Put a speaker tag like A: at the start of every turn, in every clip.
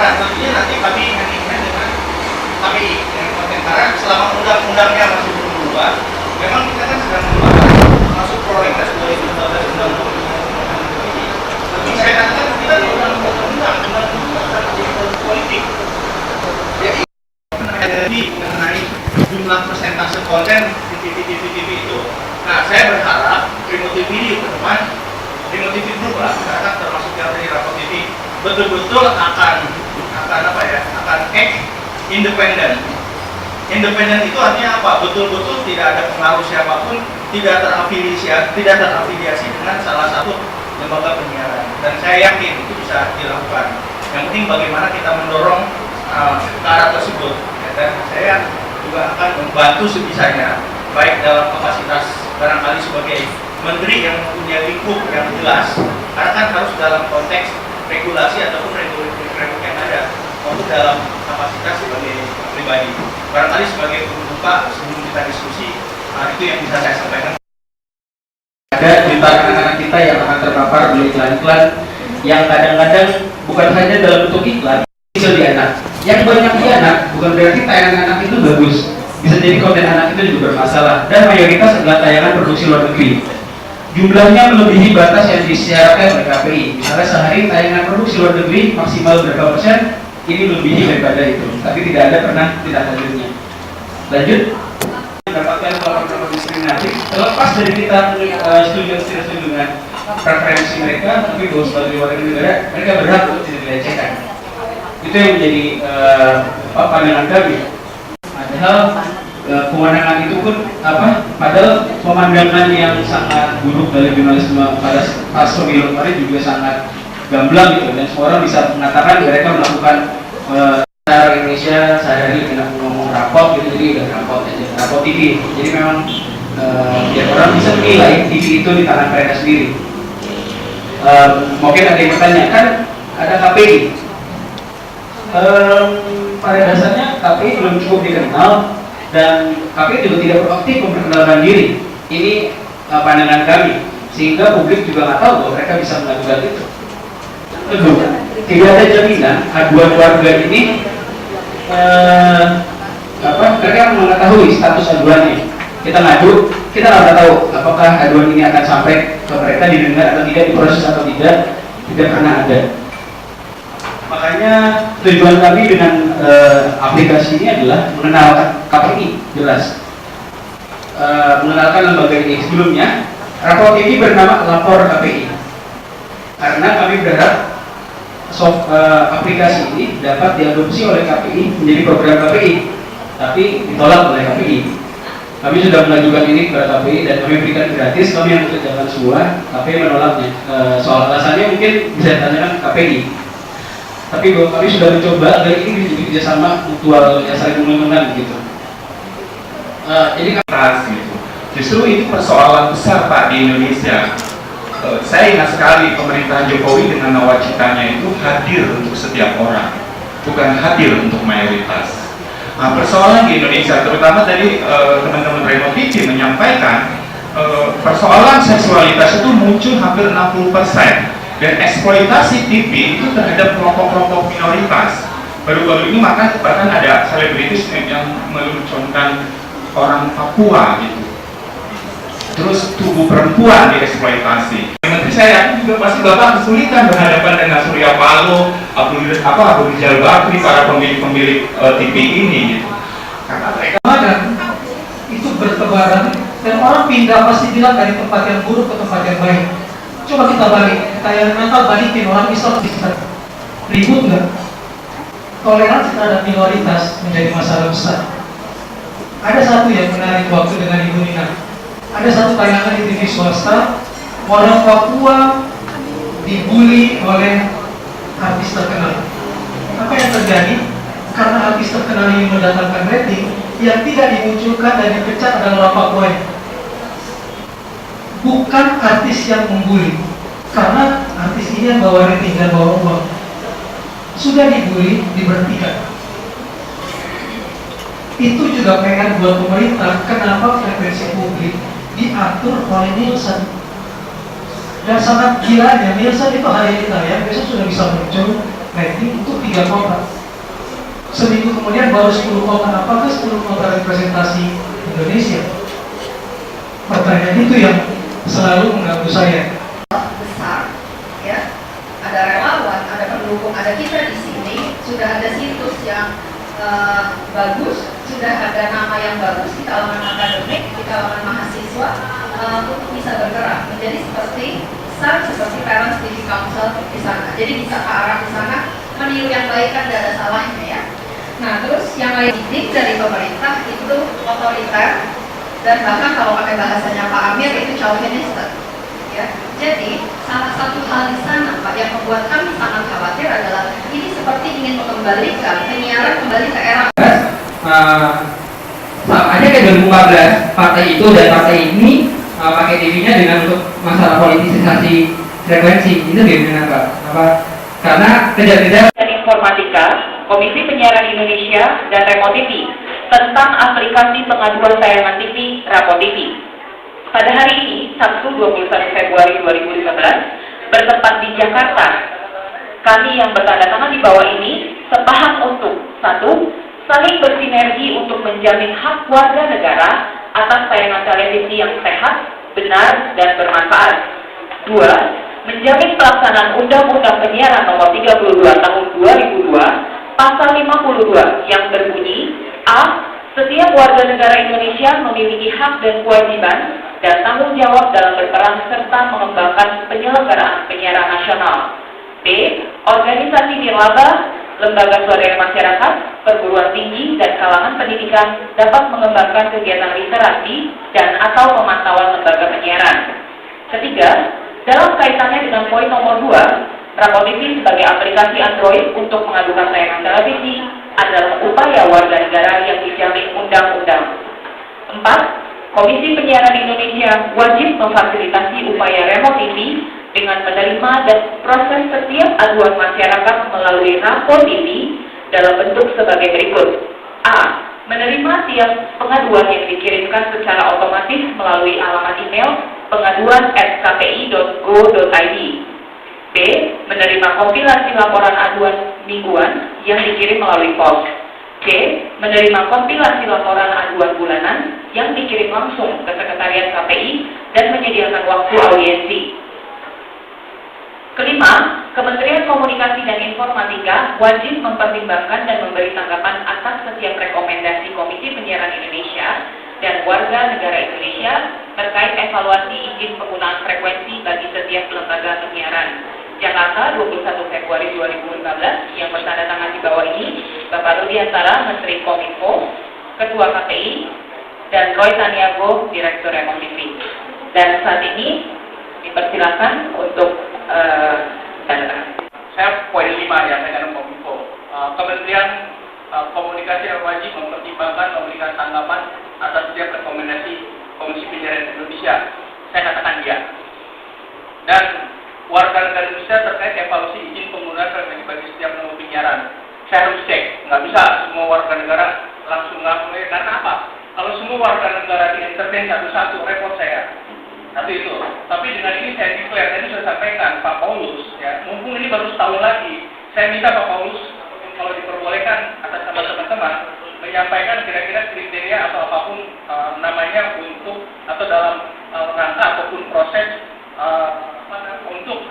A: Nah, tentunya nanti kami handling dengan KPI dengan konten, karena selama undang-undangnya masih belum berubah, memang kita kan sedang membahas masuk prolegnas 2015 undang-undang ini. Tapi saya katakan kita di undang-undang politik. Ya, ini mengenai jumlah persentase konten di TV itu. Nah, saya berharap Primo TV di depan, Primo TV Group lah, misalkan termasuk yang dari Rapot TV, betul-betul akan apa ya, akan act independen. Independen itu artinya apa? Betul-betul tidak ada pengaruh siapapun, tidak terafiliasi dengan salah satu lembaga penyiaran. Dan saya yakin itu bisa dilakukan. Yang penting bagaimana kita mendorong ke arah tersebut. Ya, dan saya juga akan membantu sebisanya, baik dalam kapasitas barangkali sebagai menteri yang punya lingkup yang jelas, karena kan harus dalam konteks regulasi ataupun regulasi yang ada, maupun dalam kapasitas sebagai pribadi. Barangkali sebagai pembuka sebelum kita diskusi, itu yang bisa saya sampaikan.
B: Ada jutaan anak-anak kita yang akan terpapar oleh iklan-iklan yang kadang-kadang bukan hanya dalam bentuk iklan, bisa di anak. Yang banyak di anak bukan berarti tayangan anak itu bagus. Bisa jadi konten anak itu juga bermasalah, dan mayoritas adalah tayangan produksi luar negeri. Jumlahnya melebihi batas yang disiarkan oleh KPI. Misalnya sehari tayangan produksi luar negeri maksimal berapa persen, ini melebihi daripada itu. Tapi tidak ada pernah tidak lanjutnya. Lanjut. Mendapatkan pelaporan diskriminatif terlepas dari kita setuju atau tidak setuju dengan preferensi mereka, tapi bahwa sebagai warga negara mereka berhak untuk tidak dilecehkan. Itu yang menjadi pandangan kami. Padahal kewenangan itu pun padahal pemandangan yang sangat buruk dari jurnalisme pada pas pemilu kemarin juga sangat gamblang gitu, dan semua orang bisa mengatakan mereka melakukan cara Indonesia sehari-hari kena ngomong rapot gitu, jadi udah rapot aja, rapot TV. Jadi memang biar orang bisa menilai TV itu di tangan mereka sendiri. Mungkin ada yang bertanya, kan ada KPI. Pada dasarnya KPI belum cukup dikenal, dan KPI juga tidak proaktif memperkenalkan diri. Ini pandangan kami, sehingga publik juga nggak tahu bahwa mereka bisa mengajukan itu. Kedua, tidak ada jaminan aduan warga ini mereka mengetahui status aduannya. Kita ngadu, kita nggak tahu apakah aduan ini akan sampai ke mereka, didengar atau tidak, diproses atau tidak pernah ada. Makanya tujuan kami dengan aplikasi ini adalah mengenalkan KPI, jelas. Mengenalkan lembaga ini. Sebelumnya, Rapot TV bernama Lapor KPI. Karena kami berharap aplikasi ini dapat diadopsi oleh KPI menjadi program KPI, tapi ditolak oleh KPI. Kami sudah mengajukan ini kepada KPI dan kami berikan gratis, kami yang mengerjakan semua, KPI menolaknya. Soal alasannya mungkin bisa ditanyakan KPI. Tapi bahwa kami sudah mencoba agar ini menjadi kerjasama mutual yang saling menguntungkan gitu. Jadi
C: gitu. Justru itu persoalan besar Pak di Indonesia. Saya ingat sekali pemerintahan Jokowi dengan nawacitanya itu hadir untuk setiap orang, bukan hadir untuk mayoritas. Nah, persoalan di Indonesia, terutama tadi teman-teman Remo TV menyampaikan persoalan seksualitas itu muncul hampir 60%. Dan eksploitasi TV itu terhadap kelompok-kelompok minoritas. Baru-baru ini bahkan ada selebritis yang meluncurkan orang Papua gitu. Terus tubuh perempuan dieksploitasi. Menteri saya juga pasti Bapak kesulitan berhadapan dengan Surya Paloh, Abu Rizal Bakri, para pemilik TV ini gitu. Karena mereka
D: itu bertebaran dan orang pindah pasti bilang dari tempat yang buruk ke tempat yang baik. Coba kita balik, kayak mental balikin orang Islam kita ribut nggak? Toleransi terhadap minoritas menjadi masalah besar. Ada satu yang menarik waktu dengan Ibu Nina. Ada satu tayangan di TV swasta, orang Papua dibully oleh artis terkenal. Apa yang terjadi? Karena artis terkenal ini mendatangkan rating, yang tidak dimunculkan dan dipecat adalah orang Papua. Bukan artis yang membuli, karena artis ini yang bawa rating dan bawa uang. Sudah dibully, diberhentikan. Itu juga PR buat pemerintah. Kenapa frekuensi publik diatur oleh Nielsen? Dan sangat gilanya, Nielsen itu hari ini tayang, besok sudah bisa muncul landing untuk 3 kota. Seminggu kemudian baru 10 kota. Apakah 10 kota representasi Indonesia? Pertanyaan itu yang selalu mengganggu saya.
E: Besar, ya, ada relawan, ada pendukung, ada kita di sini, sudah ada situs yang bagus, sudah ada nama yang bagus di kalangan akademik, di kalangan mahasiswa untuk bisa bergerak menjadi seperti SAR, seperti Parents Civic Council di sana. Jadi bisa ke arah di sana, meniru yang baik kan tidak ada salahnya ya. Nah terus yang lain didik dari pemerintah itu otoriter dan bahkan kalau pakai bahasanya Pak Amir itu chauviniste. Ya. Jadi salah satu hal di sana Pak yang membuat kami sangat khawatir adalah ini seperti ingin mengembalikan penyiaran kembali ke era.
B: Sama aja kayak 2014 partai itu dan partai ini pakai dirinya dengan untuk masalah politisasi frekuensi itu gimana Pak? Karena kerja-kerja
F: dan Informatika, Komisi Penyiaran Indonesia dan Remote TV tentang aplikasi pengaduan tayangan TV Rapo TV. Pada hari ini, Sabtu 21 Februari 2015, bertempat di Jakarta, kami yang bertanda tangan di bawah ini sepaham untuk 1. Saling bersinergi untuk menjamin hak warga negara atas tayangan televisi yang sehat, benar, dan bermanfaat. 2. Menjamin pelaksanaan Undang-Undang Penyiaran Nomor 32 Tahun 2002, Pasal 52 yang berbunyi A. Setiap warga negara Indonesia memiliki hak dan kewajiban dan tanggung jawab dalam berperan serta mengembangkan penyelenggaraan penyiaran nasional. B. Organisasi nirlaba, lembaga swadaya masyarakat, perguruan tinggi, dan kalangan pendidikan dapat mengembangkan kegiatan literasi dan atau pemantauan lembaga penyiaran. Ketiga, dalam kaitannya dengan poin nomor 2, Rapo TV sebagai aplikasi Android untuk mengadukan tayangan televisi adalah upaya warga negara yang dijamin undang-undang. 4. Komisi Penyiaran Indonesia wajib memfasilitasi upaya Remote TV dengan menerima dan proses setiap aduan masyarakat melalui Rapo TV dalam bentuk sebagai berikut. A. Menerima tiap pengaduan yang dikirimkan secara otomatis melalui alamat email pengaduan@kpi.go.id. B. Menerima kompilasi laporan aduan mingguan yang dikirim melalui pos. C. Menerima kompilasi laporan aduan bulanan yang dikirim langsung ke Sekretariat KPI dan menyediakan waktu audiensi. Kelima, Kementerian Komunikasi dan Informatika wajib mempertimbangkan dan memberi tanggapan atas setiap rekomendasi Komisi Penyiaran Indonesia dan warga negara Indonesia terkait evaluasi izin penggunaan frekuensi bagi setiap lembaga penyiaran. Jakarta, 21 Februari 2015, yang bertanda tangan di bawah ini, Bapak Rudiantara, Menteri Kominfo, Ketua KPI, dan Roy Taniago, Direktur Remote TV. Dan saat ini dipersilakan untuk tanda tangan.
A: Saya poin 5 ya, saya dari Kominfo. Kementerian Komunikasi yang wajib mempertimbangkan memberikan tanggapan atas setiap rekomendasi Komisi Penyiaran Indonesia. Saya katakan iya. Dan warga negara Indonesia terkait evaluasi izin penggunaan frekuensi bagi setiap lembaga penyiaran. Saya harus cek, nggak bisa semua warga negara langsung ngaku. Karena apa? Kalau semua warga negara di-entertain satu-satu, repot saya. Satu itu. Tapi dengan ini saya declare, tadi sudah sampaikan Pak Paulus, ya, mumpung ini baru setahun lagi, saya minta Pak Paulus kalau diperbolehkan atas nama teman-teman menyampaikan kira-kira kriteria atau apapun namanya untuk atau dalam rangka ataupun proses untuk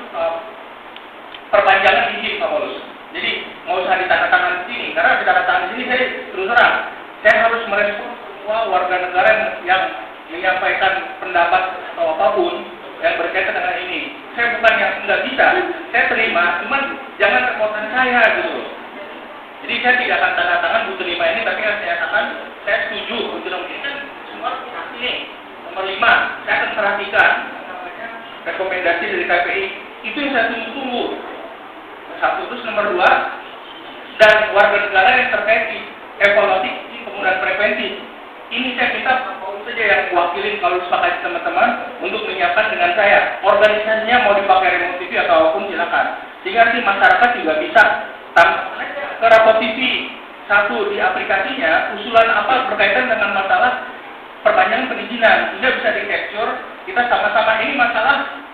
A: perpanjangan izin Pak Paulus. Jadi mau usah ditandatangan di sini, karena ditandatangan di sini saya terus terang, saya harus merespon semua warga negara yang menyampaikan pendapat atau apapun yang berkaitan dengan ini. Saya bukan yang nggak bisa, saya terima, cuman jangan repotan saya gitu. Jadi saya tidak akan tanda tangan buku 5 ini, tapi yang saya katakan saya setuju untuk ini kan semua ini. Nomor 5, saya akan perhatikan rekomendasi dari KPI. Itu yang saya tunggu-tunggu. Satu, terus nomor 2, dan warga negara yang terkait evaluasi penggunaan frekuensi. Ini saya minta Pak Paulus saja yang mewakili kalau disepakati teman-teman untuk menyiapkan dengan saya. Organisasinya mau dipakai Remote TV atau apapun silakan. Sehingga si masyarakat juga bisa ke Rapo TV. Satu, di aplikasinya usulan apa berkaitan dengan masalah perpanjangan perizinan. Sehingga bisa di-capture, kita sama-sama ini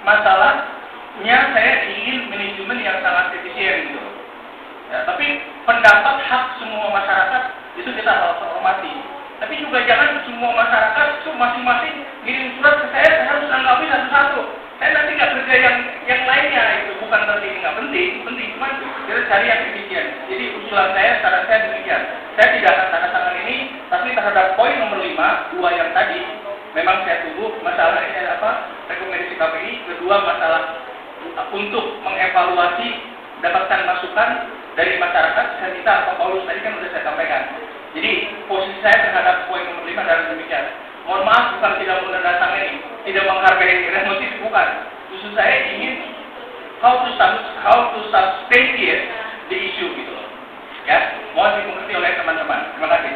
A: masalahnya saya ingin manajemen yang sangat efisien gitu. Ya, tapi pendapat hak semua masyarakat itu kita harus hormati. Tapi juga jangan semua masyarakat itu masing-masing ngirim surat ke saya harus anggapi satu-satu. Saya nanti nggak kerja yang lainnya, itu bukan berarti nggak penting, penting, cuman kita cari yang demikian. Jadi usulan saya, saran saya demikian. Saya tidak akan tanda tangan ini, tapi terhadap poin nomor 5, 2 yang tadi, memang saya tunggu masalah rekomendasi KPI, kedua masalah untuk mengevaluasi, dapatkan masukan dari masyarakat. Saya minta Pak Paulus tadi kan sudah saya sampaikan. Jadi posisi saya terhadap poin nomor 5 adalah demikian. Mohon maaf, bukan tidak menandatangani, tidak menghargai remotif, bukan. Justru saya ingin how to substantiate the issue gitu loh. Ya, mohon dimengerti oleh teman-teman. Terima kasih.